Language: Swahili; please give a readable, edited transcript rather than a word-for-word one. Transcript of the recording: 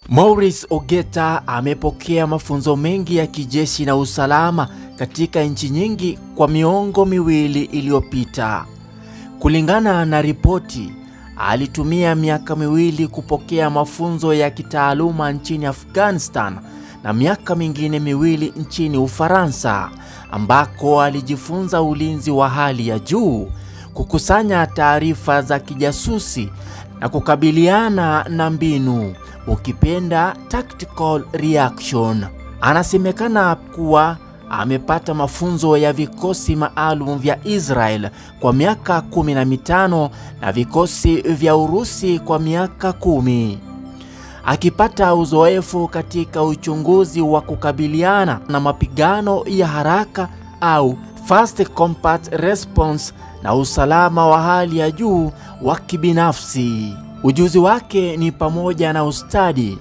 Maurice Ogeta amepokea mafunzo mengi ya kijeshi na usalama katika nchi nyingi kwa miongo miwili iliyopita. Kulingana na ripoti, alitumia miaka miwili kupokea mafunzo ya kitaaluma nchini Afghanistan na miaka mingine miwili nchini Ufaransa, ambako alijifunza ulinzi wa hali ya juu, kukusanya taarifa za kijasusi na kukabiliana na mbinu, ukipenda tactical reaction. Anasemekana kuwa amepata mafunzo ya vikosi maalum vya Israel kwa miaka 15 na vikosi vya Urusi kwa miaka 10. Akipata uzoefu katika uchunguzi wa kukabiliana na mapigano ya haraka au fast combat response na usalama wa hali ya juu wa kibinafsi. Ujuzi wake ni pamoja na ustadi